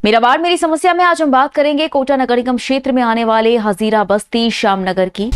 मेरा वार्ड मेरी समस्या में आज हम बात करेंगे कोटा नगर निगम क्षेत्र में आने वाले हजीरा बस्ती श्यामनगर की।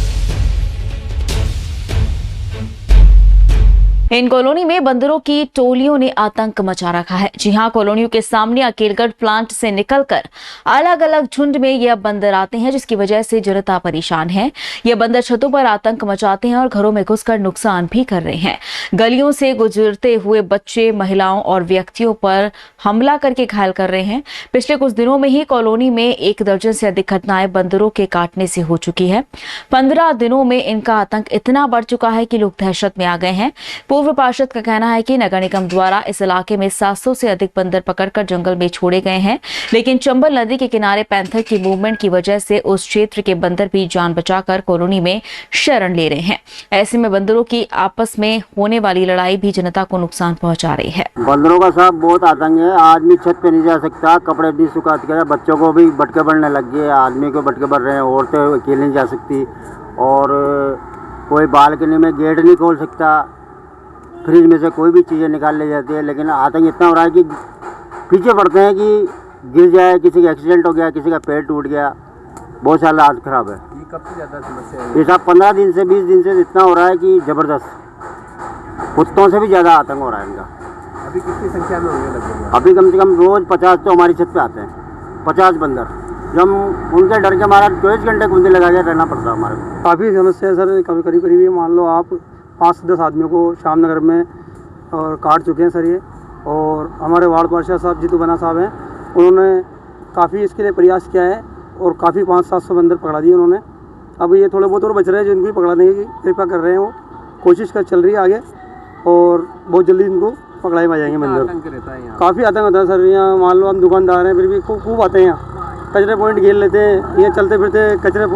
इन कॉलोनी में बंदरों की टोलियों ने आतंक मचा रखा है। जी हां, कॉलोनियों के सामने अकेलगढ़ प्लांट से निकलकर अलग अलग झुंड में ये बंदर आते हैं, जिसकी वजह से जनता परेशान है। ये बंदर छतों पर आतंक मचाते हैं और घरों में घुसकर नुकसान भी कर रहे हैं। गलियों से गुजरते हुए बच्चे, महिलाओं और व्यक्तियों पर हमला करके घायल कर रहे हैं। पिछले कुछ दिनों में ही कॉलोनी में 1 दर्जन से अधिक घटनाएं बंदरों के काटने से हो चुकी है। 15 दिनों में इनका आतंक इतना बढ़ चुका है कि लोग दहशत में आ गए हैं। पूर्व पार्षद का कहना है कि नगर निगम द्वारा इस इलाके में 700 से अधिक बंदर पकड़कर जंगल में छोड़े गए हैं, लेकिन चंबल नदी के किनारे पैंथर की मूवमेंट की वजह से उस क्षेत्र के बंदर भी जान बचाकर कॉलोनी में शरण ले रहे हैं। ऐसे में बंदरों की आपस में होने वाली लड़ाई भी जनता को नुकसान पहुंचा रही है। बंदरों का साहब बहुत आतंक है। आदमी छत पे नहीं जा सकता, कपड़े नहीं सुखा सकता, बच्चों को भी बटके बढ़ने लग गए, आदमी को बटके बढ़ रहे हैं, औरतें अकेले नहीं जा सकती और कोई बालकनी में गेट नहीं खोल सकता। फ्रिज में से कोई भी चीज़ें निकाल ली जाती है, लेकिन आतंक इतना हो रहा है कि पीछे पड़ते हैं कि गिर जाए, किसी का एक्सीडेंट हो गया, किसी का पेट टूट गया, बहुत सारा हालत ख़राब है। ये कब से ज़्यादा समस्या है? ये साहब 15 दिन से 20 दिन से इतना हो रहा है कि ज़बरदस्त, कुत्तों से भी ज़्यादा आतंक हो रहा है इनका। अभी कितनी संख्या में होंगे लगभग? अभी कम से कम रोज़ 50 तो हमारी छत पे आते हैं, 50 बंदर। जब उनके डर के हमारा 24 घंटे कुंडी लगा के रहना पड़ता है हमारे को। काफ़ी समस्या है सर। कभी करीब मान लो आप 5 से 10 आदमियों को श्यामनगर में और काट चुके हैं सर ये। और हमारे वार्ड पार्षद साहब जीतू बना साहब हैं, उन्होंने काफ़ी इसके लिए प्रयास किया है और काफ़ी 500-700 बंदर पकड़ा दिए उन्होंने। अब ये थोड़े बहुत और बच रहे हैं, जो इनको भी पकड़ाने की कृपा कर रहे हैं, वो कोशिश चल रही है आगे और बहुत जल्दी इनको पकड़ाए आ जाएंगे बंदर। काफ़ी आतंक होता है सर। यहाँ मान लो हम दुकानदार हैं, फिर भी खूब आते हैं यहाँ, कचरे पॉइंट घेर लेते हैं। यहाँ चलते फिरते कचरे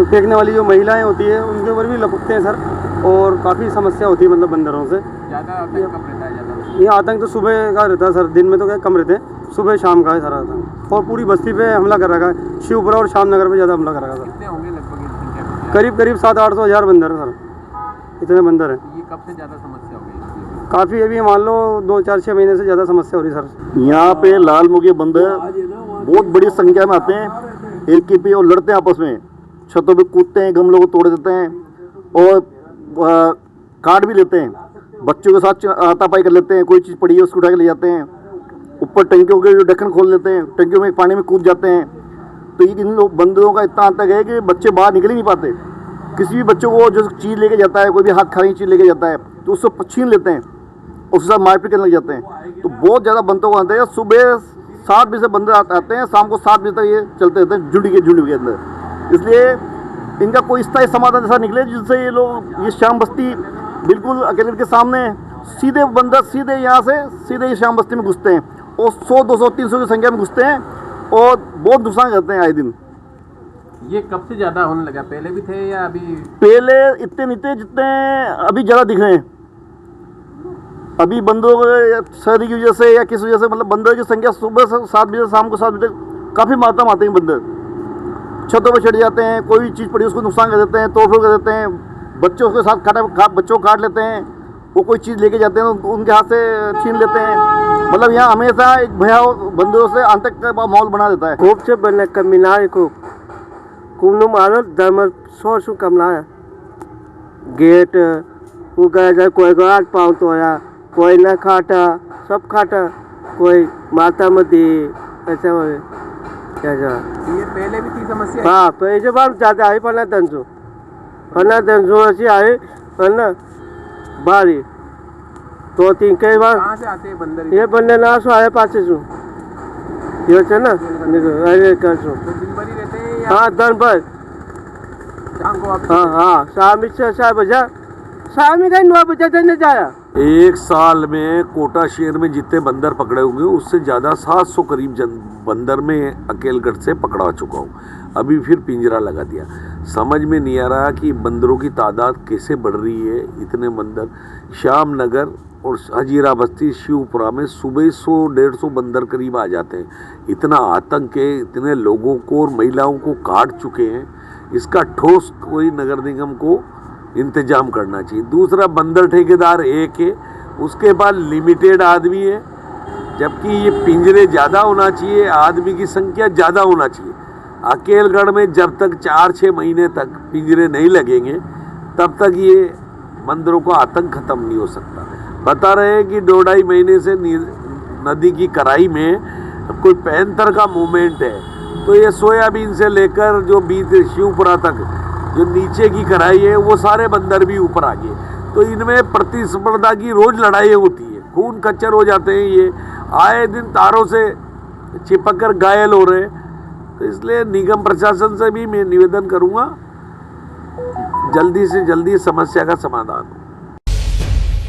फेंकने वाली जो महिलाएं होती है उनके ऊपर भी लपकते हैं सर, और काफ़ी समस्या होती है मतलब बंदरों से। ज़्यादा आतंक कब रहता है? ये आतंक तो सुबह का रहता है सर, दिन में तो क्या कम रहते हैं, सुबह शाम का है सर आतंक। और पूरी बस्ती पे हमला कर रखा है, शिवपुरा और श्यामनगर पे ज़्यादा हमला कर रखा है सर। कितने होंगे लगभग इस संख्या में? करीब 700-800 हज़ार बंदर हैं सर, इतने बंदर हैं। ये कब से ज़्यादा समस्या हो गई? काफ़ी अभी मान लो 2-4-6 महीने से ज़्यादा समस्या हो रही है सर। यहाँ पे लाल मुर्गे बंदर बहुत बड़ी संख्या में आते हैं, एक ही पे और लड़ते हैं आपस में, छतों पे कूदते हैं, गमलों को तोड़ देते हैं और काट भी लेते हैं। बच्चों के साथ हाथापाई कर लेते हैं, कोई चीज़ पड़ी है उसको उठा के ले जाते हैं। ऊपर टंकियों के जो ढक्कन खोल लेते हैं, टंकियों में पानी में कूद जाते हैं। तो ये इन लोग बंदरों का इतना आतंक है कि बच्चे बाहर निकल ही नहीं पाते। किसी भी बच्चों को जो चीज़ लेके जाता है, कोई भी हाथ खाने की चीज़ लेके जाता है तो उसको छीन लेते हैं, उसके साथ मारपीट करने लग जाते हैं। तो बहुत ज़्यादा बंदरों को आते हैं। सुबह 7 बजे से बंदर आते हैं, शाम को 7 बजे तक ये चलते रहते हैं झुंड के अंदर। इसलिए इनका कोई स्थायी समाधान ऐसा निकले जिससे ये लोग, ये श्याम बस्ती बिल्कुल अकेले के सामने, सीधे बंदर सीधे यहाँ से सीधे ये श्याम बस्ती में घुसते हैं और 100, 200, 300 की संख्या में घुसते हैं और बहुत नुकसान करते हैं आए दिन। ये कब से ज़्यादा होने लगा? पहले भी थे या अभी? पहले इतने नहीं थे जितने अभी ज़्यादा दिख रहे हैं। अभी बंदरों को सर्दी की वजह से या किस वजह से, मतलब बंदर की संख्या सुबह से 7 बजे, शाम को 7 बजे तक काफ़ी मात्रा में आते हैं बंदर। छतों पर चढ़ जाते हैं, कोई भी चीज़ पड़ी उसको नुकसान कर देते हैं, तोड़फोड़ कर देते हैं। बच्चों के साथ बच्चों को काट लेते हैं, वो कोई चीज़ लेके जाते हैं तो उनके हाथ से छीन लेते हैं। मतलब यहाँ हमेशा एक भयावह बंदरों से आतंक का माहौल बना देता है। खूब से बने कमीनार को कुनु मारो दमर सो कमला गेट वो गया जाए, कोई गाठ पाँव तोड़ा, कोई न खाटा, सब खाटा, कोई माता मती ऐसा हो क्या। ये पहले भी थी समस्या? हाँ, पहले बार जाते आई 15 दिन ऐसी आई ना बारी 2-3 कई बार। कहाँ से आते हैं बंदर? ये बंदे ना सो आए पास सो ये है ना अरे कर सो। तो दिन भर ही रहते हैं या? हाँ, दिन भर। शाम को वापस? हाँ, शाम से 7 बजे, शाम का 9 बजे तक जाया। एक साल में कोटा शहर में जितने बंदर पकड़े होंगे उससे ज़्यादा 700 करीब बंदर में अकेलगढ़ से पकड़ा चुका हूँ। अभी फिर पिंजरा लगा दिया। समझ में नहीं आ रहा कि बंदरों की तादाद कैसे बढ़ रही है। इतने बंदर श्यामनगर और हजीरा बस्ती, शिवपुरा में सुबह 100-150 बंदर करीब आ जाते हैं। इतना आतंक है, इतने लोगों को और महिलाओं को काट चुके हैं। इसका ठोस कोई नगर निगम को इंतजाम करना चाहिए। दूसरा, बंदर ठेकेदार एक है, उसके पास लिमिटेड आदमी है जबकि ये पिंजरे ज़्यादा होना चाहिए, आदमी की संख्या ज़्यादा होना चाहिए। अकेलगढ़ में जब तक 4-6 महीने तक पिंजरे नहीं लगेंगे तब तक ये बंदरों का आतंक खत्म नहीं हो सकता। बता रहे हैं कि 2-2.5 महीने से नदी की कराई में कोई पैंतर का मूवमेंट है, तो ये सोयाबीन से लेकर जो बीच शिवपुरा तक जो नीचे की कराई है वो सारे बंदर भी ऊपर आ गए। तो इनमें प्रतिस्पर्धा की रोज लड़ाई होती है, खून कच्चर हो जाते हैं, ये आए दिन तारों से चिपक कर घायल हो रहे हैं। तो इसलिए निगम प्रशासन से भी मैं निवेदन करूंगा जल्दी से जल्दी समस्या का समाधान हो।